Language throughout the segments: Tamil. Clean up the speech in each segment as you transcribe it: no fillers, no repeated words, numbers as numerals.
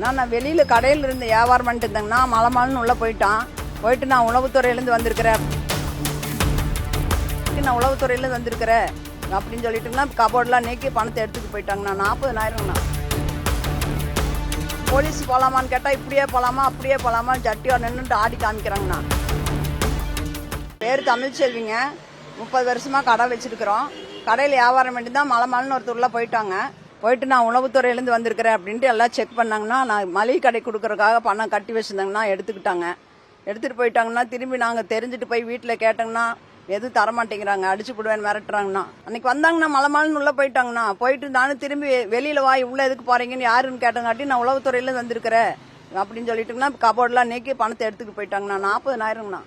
நான் வெளியில் கடையில் இருந்து வியாபாரம் பண்ணிட்டு இருந்தேங்கன்னா மலைமாலன்னு உள்ளே போயிட்டு நான் உளவுத்துறையிலேருந்து வந்திருக்கிறேன். நான் உளவுத்துறையிலேருந்து வந்திருக்கிறேன் அப்படின்னு சொல்லிட்டுங்கன்னா கபோர்டெலாம் நீக்கி பணத்தை எடுத்துகிட்டு போயிட்டாங்கண்ணா. 40,000ங்கண்ணா. போலீஸ் போகலாமான்னு கேட்டால் இப்படியே போகலாமா அப்படியே போகலாமா ஜட்டியாக நின்றுட்டு ஆடி காமிக்கிறாங்கண்ணா. பேர் தமிழ்ச்செல்விங்க. 30 வருஷமாக கடை வச்சுருக்கிறோம். கடையில் வியாபாரம் பண்ணி தான் மலைமாலன்னு ஒருத்தூரில் போயிட்டு நான் உளவுத்துறையிலேருந்து வந்திருக்கிறேன் அப்படின்ட்டு எல்லாம் செக் பண்ணாங்கன்னா நான் மளிகை கடை கொடுக்கறதுக்காக பணம் கட்டி வச்சுருந்தாங்கன்னா எடுத்துகிட்டு போயிட்டாங்கன்னா திரும்பி நாங்கள் தெரிஞ்சுட்டு போய் வீட்டில் கேட்டோங்கன்னா எதுவும் தரமாட்டேங்கிறாங்க, அடிச்சு போடுவேன் மிரட்டுறாங்கண்ணா. அன்னைக்கு வந்தாங்கன்னா மலைமாலன்னு உள்ளே போயிட்டு நானும் திரும்பி வெளியில் உள்ளே எதுக்கு போகிறீங்கன்னு யாருன்னு கேட்டங்காட்டி நான் உளவுத்துறையிலேருந்து வந்திருக்கிறேன் அப்படின்னு சொல்லிட்டுங்கன்னா கபோர்டெலாம் நீக்கி பணத்தை எடுத்துகிட்டு போயிட்டாங்கண்ணா. 40,000ங்கண்ணா.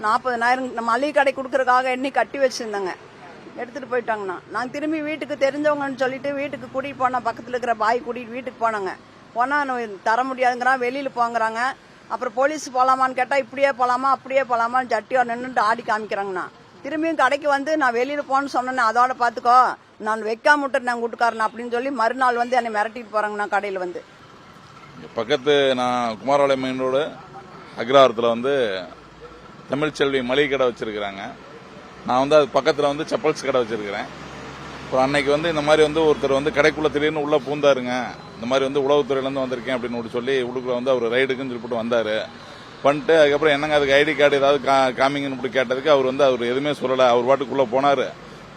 40,000 மளிகை கடை கொடுக்கறதுக்காக எண்ணி கட்டி வச்சுருந்தேங்க. எடுத்துகிட்டு போயிட்டாங்கண்ணா. நான் திரும்பி வீட்டுக்கு தெரிஞ்சவங்கன்னு சொல்லிட்டு வீட்டுக்கு கூட்டிகிட்டு போனேன். பக்கத்தில் இருக்கிற பாய் கூட்டிகிட்டு வீட்டுக்கு போனால் தர முடியாதுங்கிறான், வெளியில் போங்கிறாங்க. அப்புறம் போலீஸ் போகலாமான்னு கேட்டால் இப்படியே போகலாமா அப்படியே போகலாமான்னு ஜட்டியாக நின்றுட்டு ஆடி காமிக்கிறாங்கண்ணா. திரும்பியும் கடைக்கு வந்து நான் வெளியில் போகணுன்னு சொன்னேன். அதோட பார்த்துக்கோ நான் வைக்காம விட்டு நான் கூட்டுக்காரன் அப்படின்னு சொல்லி மறுநாள் வந்து என்னை மிரட்டிட்டு போகிறாங்கண்ணா. கடையில் வந்து பக்கத்து நான் குமாரபாளையம் மெயின் ரோடு அக்ரஹாரத்தில் வந்து தமிழ்ச்செல்வி மளிகை கடை வச்சிருக்கிறாங்க. நான் வந்து அது பக்கத்தில் வந்து செப்பல்ஸ் கடை வச்சிருக்கிறேன். அப்புறம் அன்னைக்கு வந்து இந்த மாதிரி வந்து ஒருத்தர் வந்து கடைக்குள்ள திடீர்னு உள்ள பூந்தாருங்க. இந்த மாதிரி வந்து உளவுத்துறையிலேருந்து வந்திருக்கேன் அப்படின்னு சொல்லி உள்ளுக்குள்ள வந்து அவர் ரைடுக்குன்னு சொல்லிட்டு வந்தாரு. பண்ணிட்டு அதுக்கப்புறம் என்னங்க அதுக்கு ஐடி கார்டு ஏதாவது காமிங்கன்னு இப்படி கேட்டதுக்கு அவர் எதுவுமே சொல்லலை. அவர் பாட்டுக்குள்ள போனாரு.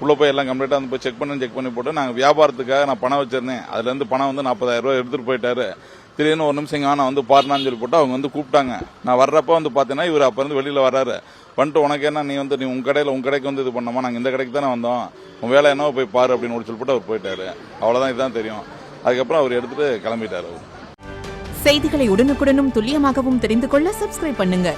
உள்ள போய் எல்லாம் கம்ப்ளீட்டா வந்து போய் செக் பண்ணி போட்டு நாங்கள் வியாபாரத்துக்காக நான் பணம் வச்சிருந்தேன். அதுல இருந்து பணம் வந்து 40,000 ரூபாய் எடுத்துட்டு போயிட்டாரு. திடீர்னு ஒரு நிமிஷம் நான் வந்து பாருனான்னு சொல்லி போட்டு அவங்க வந்து கூப்பிட்டாங்க. நான் வர்றப்ப வந்து பாத்தீங்கன்னா இவர் அப்ப இருந்து வெளியில வர்றாரு. வந்துட்டு உனக்கு என்ன, நீ உங்க கடைக்கு வந்து இது பண்ணோமா, நாங்க இந்த கடைக்கு தானே வந்தோம், உன் வேலை என்னவோ போய் பாரு அப்படின்னு சொல்லி போட்டு அவர் போயிட்டாரு. அவ்வளவுதான், இதுதான் தெரியும். அதுக்கப்புறம் அவர் எடுத்துட்டு கிளம்பிட்டாரு. செய்திகளை உடனுக்குடனும் துல்லியமாகவும் தெரிந்து கொள்ள சப்ஸ்கிரைப் பண்ணுங்க.